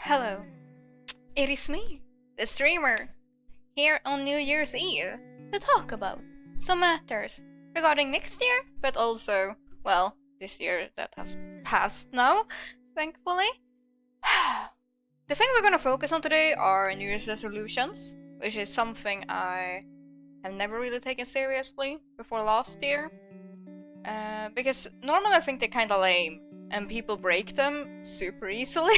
Hello, it is me, the streamer, here on New Year's Eve to talk about some matters regarding next year, but also, well, this year that has passed now, thankfully. The thing we're gonna focus on today are New Year's resolutions, which is something I have never really taken seriously before last year. Because normally I think they're kinda lame, and people break them super easily.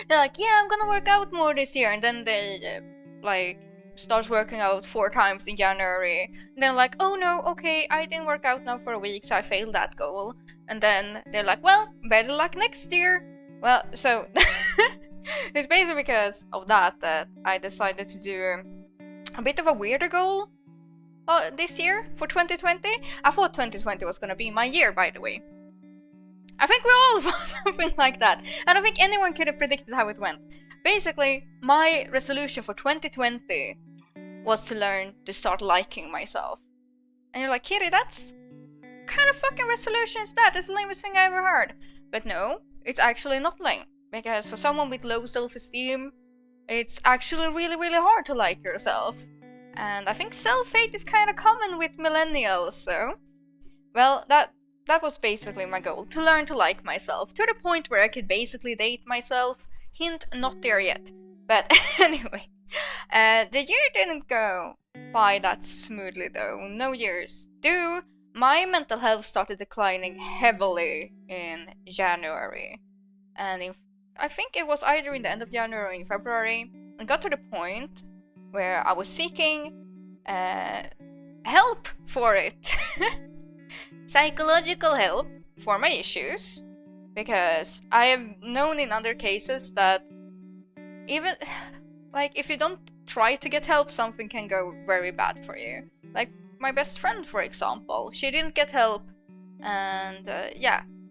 They're like, yeah, I'm gonna work out more this year, and then they, start working out 4 times in January. And then like, oh no, okay, I didn't work out now for a week, so I failed that goal. And then they're like, well, better luck next year. Well, so it's basically because of that I decided to do a bit of a weirder goal this year for 2020. I thought 2020 was gonna be my year, by the way. I think we all thought something like that. I don't think anyone could have predicted how it went. Basically, my resolution for 2020 was to learn to start liking myself. And you're like, Kitty, that's kind of fucking resolution is that? That's the lamest thing I ever heard. But no, it's actually not lame. Because for someone with low self-esteem, it's actually really, really hard to like yourself. And I think self-hate is kind of common with millennials, so... Well, that was basically my goal, to learn to like myself, to the point where I could basically date myself. Hint, not there yet. But anyway, the year didn't go by that smoothly though. No years do. My mental health started declining heavily in January. And I think it was either in the end of January or in February. I got to the point where I was seeking help for it. Psychological help for my issues, because I have known in other cases that even if you don't try to get help, something can go very bad for you. Like my best friend, for example, she didn't get help, and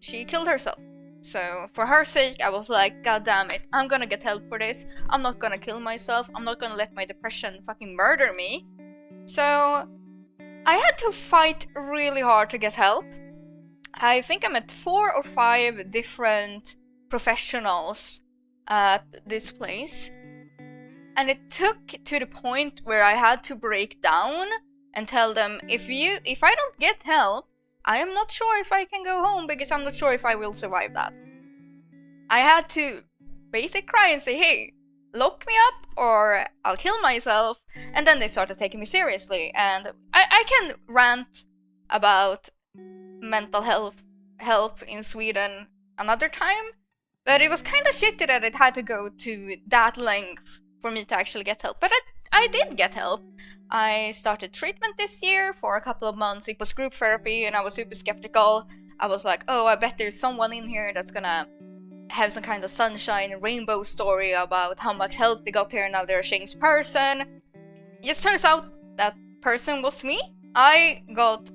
she killed herself. So for her sake, I was like, God damn it, I'm gonna get help for this. I'm not gonna kill myself. I'm not gonna let my depression fucking murder me. So I had to fight really hard to get help. I think I met 4 or 5 different professionals at this place. And it took to the point where I had to break down and tell them, if I don't get help, I am not sure if I can go home, because I'm not sure if I will survive that. I had to basically cry and say, hey, lock me up or I'll kill myself. And then they started taking me seriously. And I can rant about mental health help in Sweden another time, but it was kind of shitty that it had to go to that length for me to actually get help. But I did get help. I started treatment this year for a couple of months. It was group therapy and I was super skeptical. I was like, oh, I bet there's someone in here that's gonna have some kind of sunshine rainbow story about how much help they got here and now they're a changed person. It just turns out that person was me. I got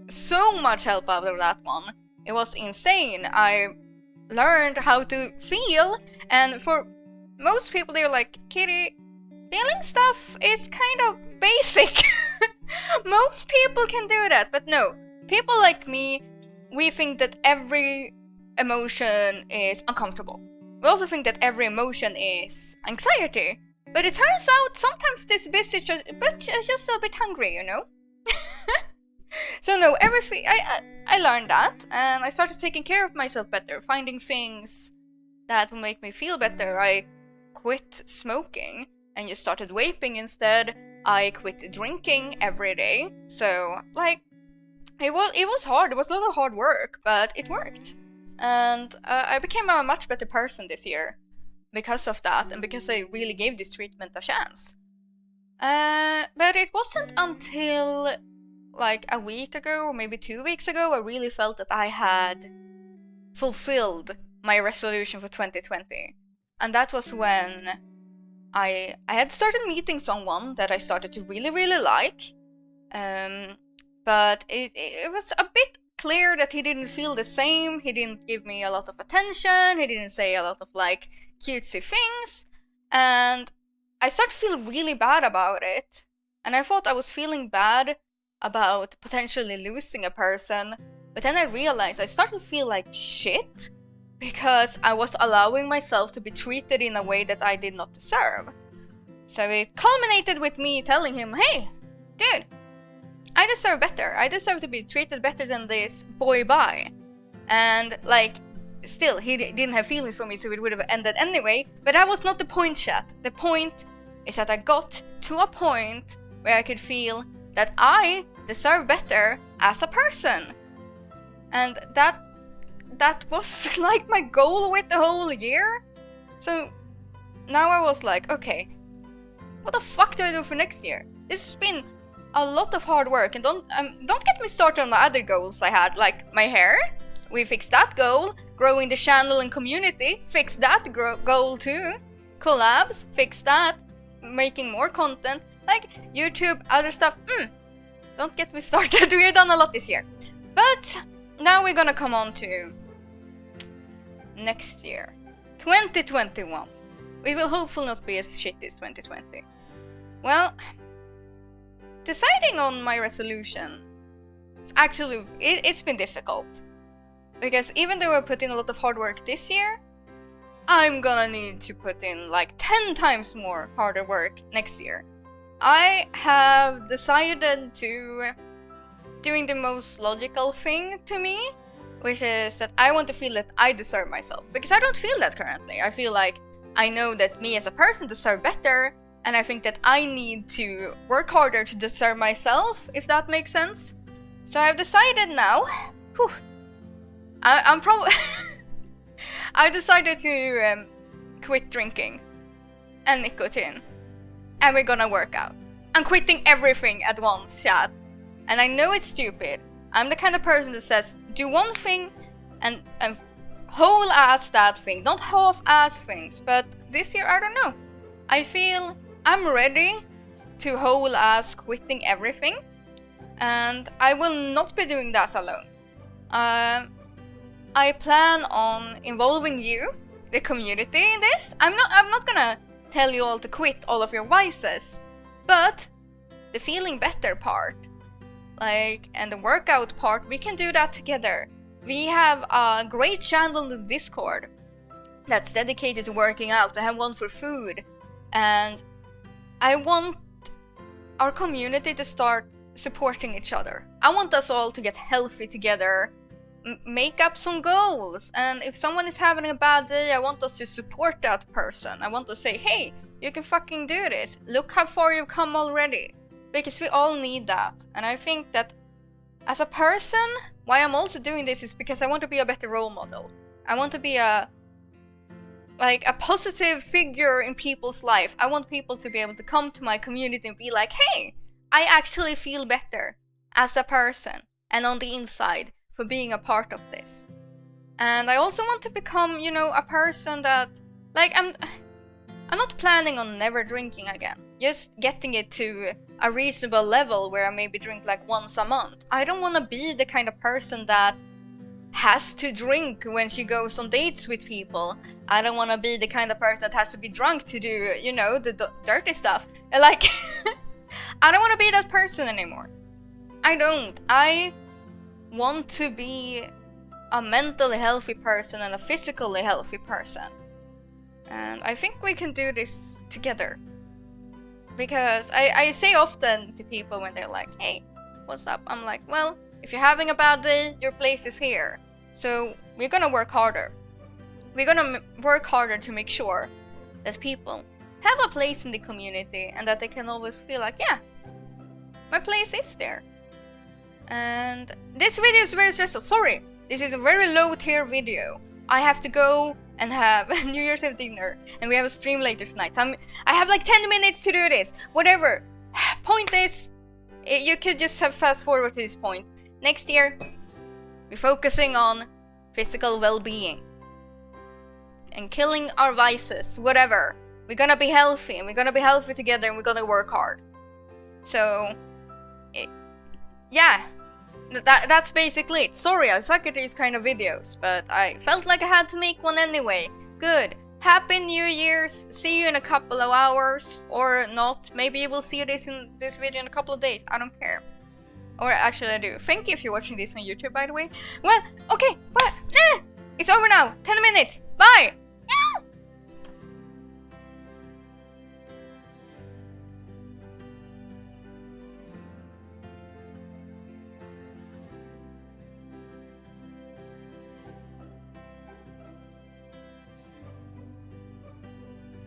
so much help out of that one. It was insane. I learned how to feel, and for most people they're like, Kitty, feeling stuff is kind of basic. Most people can do that, but no. People like me, we think that every emotion is uncomfortable. We also think that every emotion is anxiety. But it turns out sometimes this bitch is just a bit hungry, you know? So no, everything I learned that, and I started taking care of myself better, finding things that will make me feel better. I quit smoking and just started vaping instead. I quit drinking every day. So it was hard. It was a lot of hard work, but it worked. And I became a much better person this year because of that, and because I really gave this treatment a chance. But it wasn't until like a week ago, or maybe 2 weeks ago, I really felt that I had fulfilled my resolution for 2020. And that was when I had started meeting someone that I started to really, really like. But it was a bit clear that he didn't feel the same. He didn't give me a lot of attention. He didn't say a lot of cutesy things. And I started to feel really bad about it. And I thought I was feeling bad about potentially losing a person. But then I realized I started to feel like shit because I was allowing myself to be treated in a way that I did not deserve. So it culminated with me telling him, hey, dude, I deserve better. I deserve to be treated better than this boy bye. And like, still, he didn't have feelings for me, so it would have ended anyway. But that was not the point, chat. The point is that I got to a point where I could feel that I deserve better as a person. And that was like my goal with the whole year. So now I was like, okay, what the fuck do I do for next year? This has been a lot of hard work, and don't get me started on my other goals I had, like my hair. We fixed that goal. Growing the channel and community, fixed that goal too. Collabs, fixed that. Making more content, like YouTube, other stuff. Don't get me started. We've done a lot this year. But now we're gonna come on to next year, 2021. It will hopefully not be as shitty as 2020. Well, deciding on my resolution, it's been difficult. Because even though I put in a lot of hard work this year, I'm gonna need to put in like 10 times more harder work next year. I have decided to doing the most logical thing to me, which is that I want to feel that I deserve myself. Because I don't feel that currently. I feel like I know that me as a person deserve better, and I think that I need to work harder to deserve myself, if that makes sense. So I've decided now, I'm probably I decided to quit drinking and nicotine, and we're gonna work out. I'm quitting everything at once, chat. And I know it's stupid. I'm the kind of person that says, do one thing and whole-ass that thing, not half-ass things. But this year, I don't know. I feel I'm ready to whole-ass quitting everything, and I will not be doing that alone. I plan on involving you, the community, in this. I'm not gonna tell you all to quit all of your vices, but the feeling better part, like, and the workout part, we can do that together. We have a great channel in the Discord that's dedicated to working out. We have one for food, and I want our community to start supporting each other. I want us all to get healthy together, make up some goals, and if someone is having a bad day, I want us to support that person. I want to say, hey, you can fucking do this. Look how far you've come already. Because we all need that. And I think that as a person, why I'm also doing this is because I want to be a better role model. I want to be a positive figure in people's life. I want people to be able to come to my community and be like, hey, I actually feel better as a person and on the inside for being a part of this. And I also want to become, a person that, like, I'm not planning on never drinking again. Just getting it to a reasonable level where I maybe drink like once a month. I don't want to be the kind of person that has to drink when she goes on dates with people. I don't want to be the kind of person that has to be drunk to do, the dirty stuff. Like, I don't want to be that person anymore. I don't. I want to be a mentally healthy person and a physically healthy person. And I think we can do this together. Because I say often to people when they're like, hey, what's up? I'm like, well, if you're having a bad day, your place is here. So we're gonna work harder. We're gonna work harder to make sure that people have a place in the community and that they can always feel like, yeah, my place is there. And this video is very stressful. Sorry, this is a very low tier video. I have to go and have New Year's Eve dinner, and we have a stream later tonight. So I have like 10 minutes to do this. Whatever. Point is, you could just have fast forward to this point. Next year, we're focusing on physical well-being and killing our vices, whatever. We're gonna be healthy, and we're gonna be healthy together, and we're gonna work hard. So, yeah. That's basically it. Sorry, I suck at these kind of videos, but I felt like I had to make one anyway. Good. Happy New Year's. See you in a couple of hours. Or not. Maybe you will see this video in a couple of days. I don't care. Or actually I do. Thank you if you're watching this on YouTube, by the way. Well, okay, but It's over now. 10 minutes. Bye.